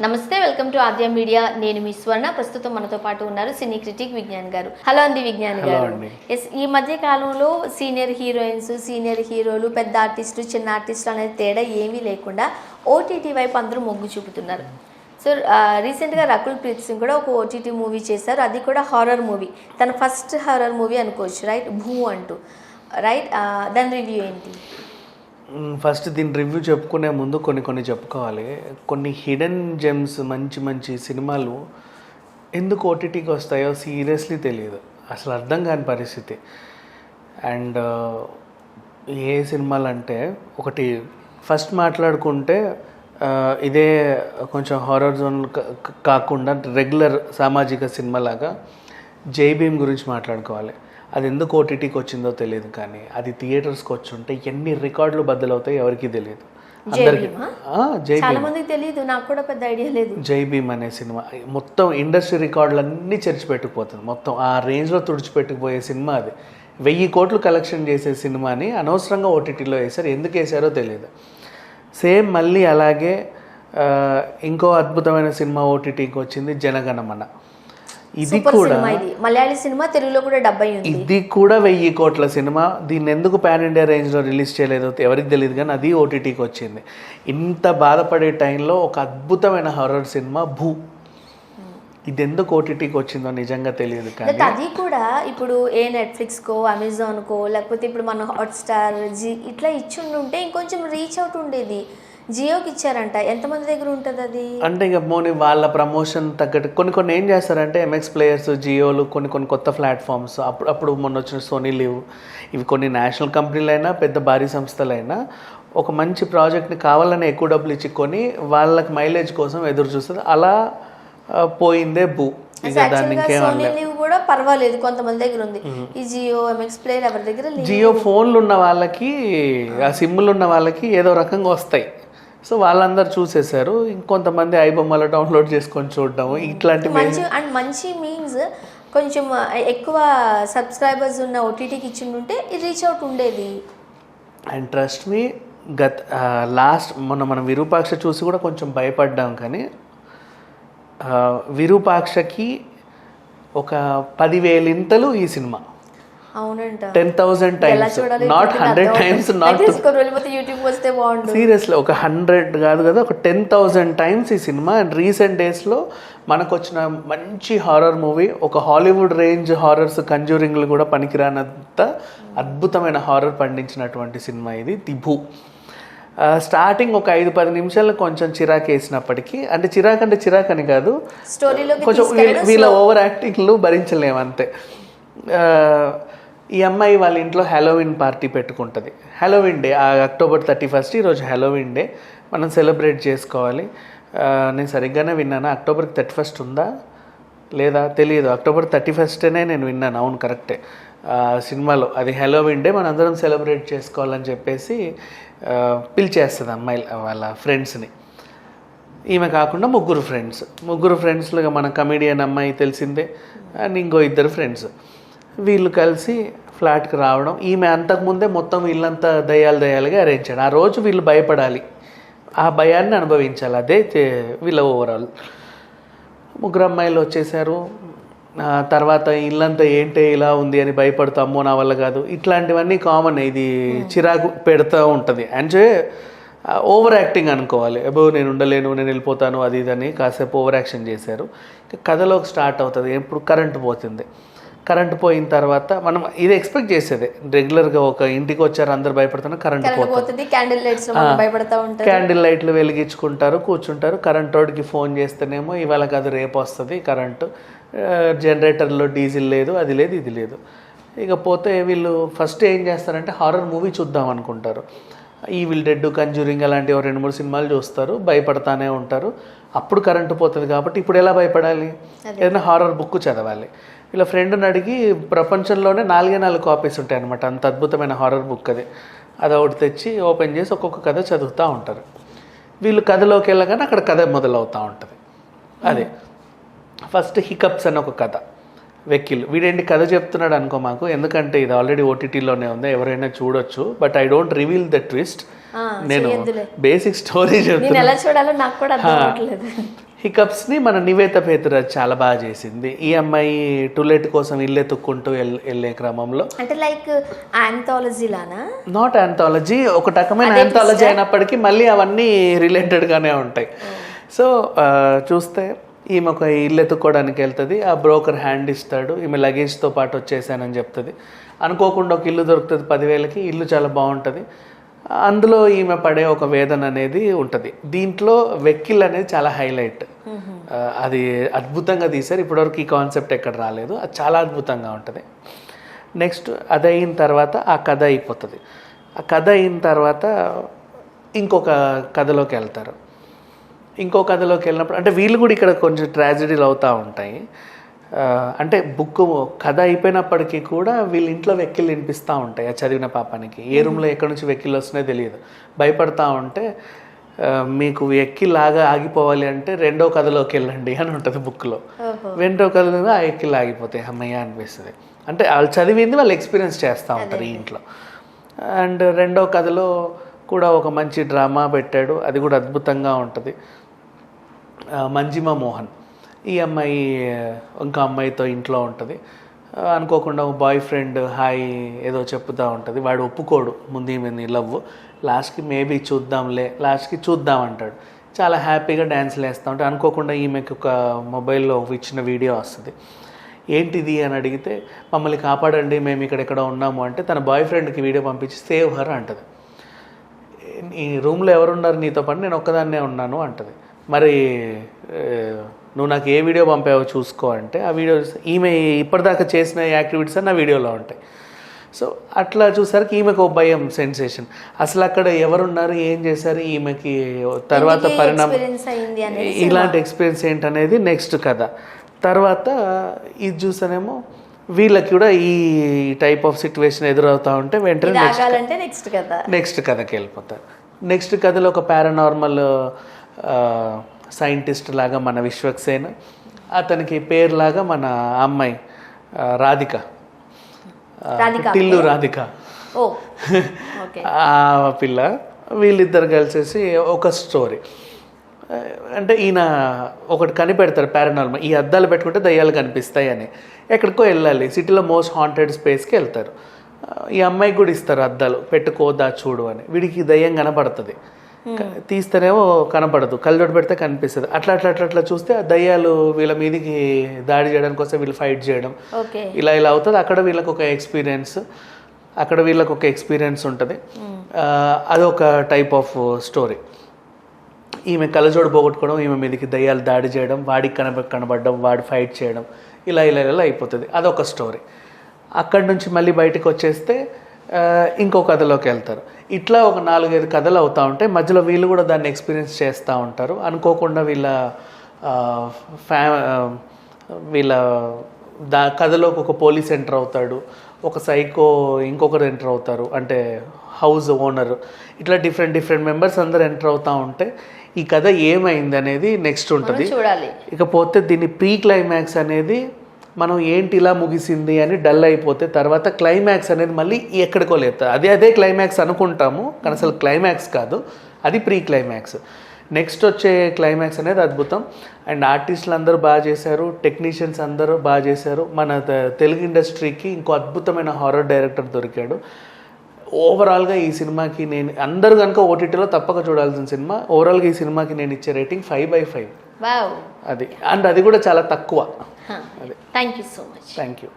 నమస్తే, welcome to Aadya media. నేను మీ స్వర్ణ. ప్రస్తుతం మనతో పాటు ఉన్నారు సినీ క్రిటిక్ విజ్ఞాన్ గారు. హలో అండి విజ్ఞాన్ గారు. ఈ మధ్య కాలంలో సీనియర్ హీరోయిన్స్, సీనియర్ హీరోలు, పెద్ద ఆర్టిస్టులు, చిన్న ఆర్టిస్టులు అనేది తేడా ఏమీ లేకుండా ఓటీటీ వైపు అందరూ మొగ్గు చూపుతున్నారు. సో రీసెంట్గా రకుల్ ప్రీత్ సింగ్ కూడా ఒక ఓటీటీ మూవీ చేశారు. అది కూడా హారర్ మూవీ, తన ఫస్ట్ హారర్ మూవీ అనుకోవచ్చు, రైట్? భూ అంటూ, రైట్? దాని రివ్యూ ఏంటి? ఫస్ట్ దీని రివ్యూ చెప్పుకునే ముందు కొన్ని చెప్పుకోవాలి. కొన్ని హిడెన్ జెమ్స్, మంచి సినిమాలు ఎందుకు ఓటీటీకి వస్తాయో సీరియస్లీ తెలియదు, అసలు అర్థం కాని పరిస్థితి. అండ్ ఏ సినిమాలు అంటే, ఒకటి ఫస్ట్ మాట్లాడుకుంటే ఇదే కొంచెం హారర్ జోన్ కాకుండా రెగ్యులర్ సామాజిక సినిమాలాగా జై భీమ్ గురించి మాట్లాడుకోవాలి. అది ఎందుకు ఓటీటీకి వచ్చిందో తెలియదు, కానీ అది థియేటర్స్కి వచ్చి ఉంటే ఎన్ని రికార్డులు బద్దలవుతాయి ఎవరికి తెలియదు. అందరికి తెలియదు, నాకు కూడా పెద్ద ఐడియా లేదు. జై భీమ్ అనే సినిమా మొత్తం ఇండస్ట్రీ రికార్డులన్నీ చెరిచిపెట్టుకుపోతుంది. మొత్తం ఆ రేంజ్లో తుడిచిపెట్టుకుపోయే సినిమా అది. 1000 కోట్లు కలెక్షన్ చేసే సినిమాని అనవసరంగా ఓటీటీలో వేశారు. ఎందుకు వేశారో తెలియదు. సేమ్ మళ్ళీ అలాగే ఇంకో అద్భుతమైన సినిమా ఓటీటీకి వచ్చింది, జనగణమన. ఇది కూడా మలయాళీ సినిమా, తెలుగులో కూడా 70 ఉంది. ఇది కూడా 1000 కోట్ల సినిమా. దీన్ని ఎందుకు పాన్ ఇండియా రేంజ్లో రిలీజ్ చేయలేదో ఎవరికి తెలియదు, కానీ అది ఓటీటీకి వచ్చింది. ఇంత బాధపడే టైంలో ఒక అద్భుతమైన హారర్ సినిమా భూ, ఇది ఎందుకు ఓటీటీకి వచ్చిందో నిజంగా తెలియదు. కానీ అది కూడా ఇప్పుడు ఏ నెట్ఫ్లిక్స్కో, అమెజాన్కో, లేకపోతే ఇప్పుడు మన హాట్స్టార్, జీ ఇట్లా ఇచ్చిండుంటే ఇంకొంచెం రీచ్ అవుట్ ఉండేది. జియోకి ఇచ్చారంట, ఎంతమంది దగ్గర ఉంటుంది అది? అంటే ఇక మోని వాళ్ళ ప్రమోషన్ తగ్గట్టు కొన్ని ఏం చేస్తారంటే, ఎంఎక్స్ ప్లేయర్స్, జియోలు, కొన్ని కొత్త ప్లాట్ఫామ్స్, అప్పుడు మొన్న వచ్చిన సోనీ లివ్, ఇవి కొన్ని నేషనల్ కంపెనీలైనా పెద్ద భారీ సంస్థలైనా ఒక మంచి ప్రాజెక్ట్ని కావాలని ఎక్కువ డబ్బులు ఇచ్చుకొని వాళ్ళకి మైలేజ్ కోసం ఎదురు చూస్తుంది. అలా పోయిందే భూ. ఇక దాన్ని ఇంకేమన్నా కూడా పర్వాలేదు, కొంతమంది దగ్గర ఉంది. ఈ జియో, ఎంఎక్స్ ప్లేయర్ ఎవరి దగ్గర? జియో ఫోన్లు ఉన్న వాళ్ళకి, ఆ సిమ్లు ఉన్న వాళ్ళకి ఏదో రకంగా వస్తాయి. సో వాళ్ళందరూ చూసేశారు. ఇంకొంతమంది ఐబొమ్మలో డౌన్లోడ్ చేసుకొని చూడడం, ఇట్లాంటివి. మంచి మీన్స్ కొంచెం ఎక్కువ సబ్స్క్రైబర్స్ ఉన్న ఓటీటీకి ఇచ్చిండుంటే రీచ్ అవుట్ ఉండేది. అండ్ ట్రస్ట్ మీ, మనం విరూపాక్ష చూసి కూడా కొంచెం భయపడ్డాం, కానీ విరూపాక్షకి ఒక 10,000 ఇంతలు ఈ సినిమా. అవునంట, 10,000 times, not 100 times, not YouTube వస్తే బాగుంటుంది. సీరియస్లీ ఒక 100 కాదు కదా, ఒక 10,000 times ఈ సినిమా. అండ్ రీసెంట్ డేస్లో మనకు వచ్చిన మంచి హారర్ మూవీ, ఒక హాలీవుడ్ రేంజ్ హారర్స్, కంజూరింగ్లు కూడా పనికిరానంత అద్భుతమైన హారర్ పండించినటువంటి సినిమా ఇది, ది భూ. స్టార్టింగ్ ఒక 5-10 నిమిషాలు కొంచెం చిరాకు వేసినప్పటికీ, అంటే చిరాకు అని కాదు, కొంచెం వీళ్ళ ఓవర్ యాక్టింగ్లు భరించలేము అంతే. ఈ అమ్మాయి వాళ్ళ ఇంట్లో హ్యాలోవిన్ పార్టీ పెట్టుకుంటుంది. హ్యాలోవిన్ డే, అక్టోబర్ 31 ఈరోజు హ్యాలోవిన్ డే, మనం సెలబ్రేట్ చేసుకోవాలి. నేను సరిగ్గానే విన్నాను, అక్టోబర్ 31 ఉందా లేదా తెలియదు, అక్టోబర్ 31 నేను విన్నాను. అవును, కరెక్టే. సినిమాలో అది హ్యాలోవిన్ డే, మనందరం సెలబ్రేట్ చేసుకోవాలని చెప్పేసి పిలిచేస్తుంది అమ్మాయి వాళ్ళ ఫ్రెండ్స్ని. ఈమె కాకుండా ముగ్గురు ఫ్రెండ్స్లుగా మన కమెడియన్ అమ్మాయి తెలిసిందే, అండ్ ఇంకో 2 ఫ్రెండ్స్, వీళ్ళు కలిసి ఫ్లాట్కి రావడం. ఈమె అంతకుముందే మొత్తం వీళ్ళంతా దయ్యాలుగా అరేంజ్ చేయడం. ఆ రోజు వీళ్ళు భయపడాలి, ఆ భయాన్ని అనుభవించాలి, అదే వీళ్ళ ఓవరాల్. ముగ్గురు అమ్మాయిలు వచ్చేసారు. తర్వాత ఇల్లంతా ఏంటి ఇలా ఉంది అని భయపడతామో, నా వల్ల కాదు, ఇట్లాంటివన్నీ కామన్. ఇది చిరాకు పెడతా ఉంటుంది. అండ్ ఓవర్ యాక్టింగ్ అనుకోవాలి. అబ్బో నేను ఉండలేను, నేను వెళ్ళిపోతాను, అది ఇదని కాసేపు ఓవర్ యాక్షన్ చేశారు. కథలోకి స్టార్ట్ అవుతుంది. ఎప్పుడు కరెంట్ పోయిన తర్వాత మనం ఇది ఎక్స్పెక్ట్ చేసేది. రెగ్యులర్గా ఒక ఇంటికి వచ్చారు, అందరు భయపడుతున్నారు, కరెంట్ పోతుంది, క్యాండిల్ లైట్లు వెలిగించుకుంటారు, కూర్చుంటారు. కరెంట్ రోడ్కి ఫోన్ చేస్తేనేమో ఇవాళ కాదు రేపు వస్తుంది కరెంటు, జనరేటర్లో డీజిల్ లేదు, అది లేదు, ఇది లేదు. ఇకపోతే వీళ్ళు ఫస్ట్ ఏం చేస్తారంటే హారర్ మూవీ చూద్దాం అనుకుంటారు. ఈవిల్ డెడ్, కంజూరింగ్ అలాంటి 2-3 సినిమాలు చూస్తారు, భయపడతానే ఉంటారు. అప్పుడు కరెంటు పోతుంది కాబట్టి ఇప్పుడు ఎలా భయపడాలి? ఏదైనా హారర్ బుక్ చదవాలి. వీళ్ళ ఫ్రెండ్ని అడిగి, ప్రపంచంలోనే 4 కాపీస్ ఉంటాయి అనమాట, అంత అద్భుతమైన హారర్ బుక్ అది. ఒకటి తెచ్చి ఓపెన్ చేసి ఒక్కొక్క కథ చదువుతూ ఉంటారు. వీళ్ళు కథలోకి వెళ్ళగానే అక్కడ కథ మొదలవుతూ ఉంటుంది. అదే ఫస్ట్ హికప్స్ అని ఒక కథ. వెకిల్ వీడేంటి కథ చెప్తున్నాడు అనుకో మాకు, ఎందుకంటే ఇది ఆల్రెడీ ఓటీటీలోనే ఉంది, ఎవరైనా చూడొచ్చు. But I don't reveal the twist, నేను బేసిక్ స్టోరీ చెప్తాను. హికప్స్ని మన నివేత పేతురాజ్ చాలా బాగా చేసింది. ఈ అమ్మాయి టులెట్ కోసం ఇల్లు ఎత్తుక్కుంటూ వెళ్ళే క్రమంలో, అంటే like anthology Lana? Not anthology, ఒక రకమైన ఆంథాలజీ అయినప్పటికీ మళ్ళీ అవన్నీ రిలేటెడ్గానే ఉంటాయి. సో చూస్తే ఈమె ఒక ఇల్లు ఎత్తుక్కోవడానికి వెళ్తుంది, ఆ బ్రోకర్ హ్యాండ్ ఇస్తాడు, ఈమె లగేజ్తో పాటు వచ్చేసానని చెప్తుంది. అనుకోకుండా ఒక ఇల్లు దొరుకుతుంది 10,000కి, ఇల్లు చాలా బాగుంటుంది. అందులో ఈమె పడే ఒక వేదన అనేది ఉంటుంది. దీంట్లో వెక్కిల్ అనేది చాలా హైలైట్, అది అద్భుతంగా తీశారు. ఇప్పటివరకు ఈ కాన్సెప్ట్ ఎక్కడ రాలేదు, అది చాలా అద్భుతంగా ఉంటుంది. నెక్స్ట్ అది అయిన తర్వాత ఆ కథ అయిపోతుంది. ఆ కథ అయిన తర్వాత ఇంకొక కథలోకి వెళ్తారు. ఇంకో కథలోకి వెళ్ళినప్పుడు అంటే వీళ్ళు కూడా ఇక్కడ కొంచెం ట్రాజడీలు అవుతూ ఉంటాయి. అంటే బుక్ కథ అయిపోయినప్పటికీ కూడా వీళ్ళ ఇంట్లో వెక్కిళ్ళు వినిపిస్తూ ఉంటాయి. ఆ చదివిన పాపానికి ఏ రూమ్లో ఎక్కడి నుంచి వెక్కిళ్ళు వస్తున్నాయో తెలియదు, భయపడతా ఉంటే మీకు ఎక్కిలాగా ఆగిపోవాలి అంటే రెండో కథలోకి వెళ్ళండి అని ఉంటుంది బుక్లో. రెండో కథలో ఆ ఎక్కిళ్ళు ఆగిపోతాయి, అమ్మయ్య అనిపిస్తుంది. అంటే వాళ్ళు చదివింది వాళ్ళు ఎక్స్పీరియన్స్ చేస్తూ ఉంటారు ఈ ఇంట్లో. అండ్ రెండో కథలో కూడా ఒక మంచి డ్రామా పెట్టాడు, అది కూడా అద్భుతంగా ఉంటుంది. మంజిమా మోహన్, ఈ అమ్మాయి ఇంకా అమ్మాయితో ఇంట్లో ఉంటుంది. అనుకోకుండా బాయ్ ఫ్రెండ్ హాయ్ ఏదో చెప్తూ ఉంటుంది, వాడు ఒప్పుకోడు ముందు ఈమెని లవ్, లాస్ట్కి మేబీ చూద్దాంలే, లాస్ట్కి చూద్దాం అంటాడు. చాలా హ్యాపీగా డ్యాన్స్లు వేస్తూ ఉంటాడు. అనుకోకుండా ఈమెకి ఒక మొబైల్లో ఇచ్చిన వీడియో వస్తుంది. ఏంటిది అని అడిగితే మమ్మల్ని కాపాడండి మేము ఇక్కడెక్కడ ఉన్నాము అంటే తన బాయ్ ఫ్రెండ్కి వీడియో పంపించి సేవ్ హర్ అంటుంది. ఈ రూమ్లో ఎవరున్నారు నీతో పాటు, నేను ఒక్కదాన్నే ఉన్నాను అంటుంది. మరి నువ్వు నాకు ఏ వీడియో పంపావో చూసుకో అంటే ఆ వీడియో ఈమె ఇప్పటిదాకా చేసిన యాక్టివిటీస్ అన్న వీడియోలో ఉంటాయి. సో అట్లా చూసరికి ఈమెకు ఒక భయం, సెన్సేషన్, అసలు అక్కడ ఎవరున్నారు, ఏం చేశారు, ఈమెకి తర్వాత పరిణామం, ఇలాంటి ఎక్స్పీరియన్స్ ఏంటనేది నెక్స్ట్ కథ. తర్వాత ఇది చూసానేమో వీళ్ళకి కూడా ఈ టైప్ ఆఫ్ సిచ్యువేషన్ ఎదురవుతూ ఉంటే వెంటనే నెక్స్ట్ కథకి వెళ్ళిపోతారు. నెక్స్ట్ కథలో ఒక పారానార్మల్ సైంటిస్ట్ లాగా మన విశ్వక్సేన్, అతనికి పేరులాగా మన అమ్మాయి రాధిక, టిల్లు రాధిక, ఆ పిల్ల, వీళ్ళిద్దరు కలిసేసి ఒక స్టోరీ. అంటే ఈయన ఒకటి కనిపెడతారు పారానార్మల్, ఈ అద్దాలు పెట్టుకుంటే దయ్యాలు కనిపిస్తాయి అని. ఎక్కడికో వెళ్ళాలి, సిటీలో మోస్ట్ హాంటెడ్ స్పేస్కి వెళ్తారు. ఈ అమ్మాయికి కూడా ఇస్తారు అద్దాలు, పెట్టుకోదా చూడు అని. వీడికి దయ్యం కనపడుతుంది, తీస్తేనేమో కనపడదు, కళ్ళజోడు పెడితే కనిపిస్తుంది. అట్లా అట్లా అట్లా అట్లా చూస్తే ఆ దయ్యాలు వీళ్ళ మీదకి దాడి చేయడం కోసం వీళ్ళు ఫైట్ చేయడం, ఇలా ఇలా అవుతుంది. అక్కడ వీళ్ళకి ఒక ఎక్స్పీరియన్స్ ఉంటుంది. అదొక టైప్ ఆఫ్ స్టోరీ. ఈమె కళ్ళజోడు పోగొట్టుకోవడం, ఈమె మీదకి దయ్యాలు దాడి చేయడం, వాడికి కనబడడం, వాడు ఫైట్ చేయడం, ఇలా ఇలా ఇలా అయిపోతుంది. అదొక స్టోరీ. అక్కడి నుంచి మళ్ళీ బయటకు వచ్చేస్తే ఇంకో కథలోకి వెళ్తారు. ఇట్లా ఒక 4-5 కథలు అవుతూ ఉంటాయి. మధ్యలో వీళ్ళు కూడా దాన్ని ఎక్స్పీరియన్స్ చేస్తూ ఉంటారు. అనుకోకుండా వీళ్ళ కథలోకి ఒక పోలీస్ ఎంటర్ అవుతాడు, ఒక సైకో ఇంకొకరు ఎంటర్ అవుతారు, అంటే హౌస్ ఓనర్, ఇట్లా డిఫరెంట్ మెంబర్స్ అందరు ఎంటర్ అవుతూ ఉంటే ఈ కథ ఏమైంది అనేది నెక్స్ట్ ఉంటుంది. ఇకపోతే దీని ప్రీ క్లైమాక్స్ అనేది మనం ఏంటి ఇలా ముగిసింది అని డల్ అయిపోతే తర్వాత క్లైమాక్స్ అనేది మళ్ళీ ఎక్కడికో లేపుతుంది. అదే క్లైమాక్స్ అనుకుంటాము, కానీ అసలు క్లైమాక్స్ కాదు, అది ప్రీ క్లైమాక్స్. నెక్స్ట్ వచ్చే క్లైమాక్స్ అనేది అద్భుతం. అండ్ ఆర్టిస్టులు అందరూ బాగా చేశారు, టెక్నీషియన్స్ అందరూ బాగా చేశారు. మన తెలుగు ఇండస్ట్రీకి ఇంకో అద్భుతమైన హారర్ డైరెక్టర్ దొరికాడు. ఓవరాల్గా ఈ సినిమాకి నేను అందరూ కనుక ఓటీటీలో తప్పక చూడాల్సిన సినిమా. ఓవరాల్గా ఈ సినిమాకి నేను ఇచ్చే రేటింగ్ 5/5. అది కూడా చాలా తక్కువ. Thank you so much. Thank you.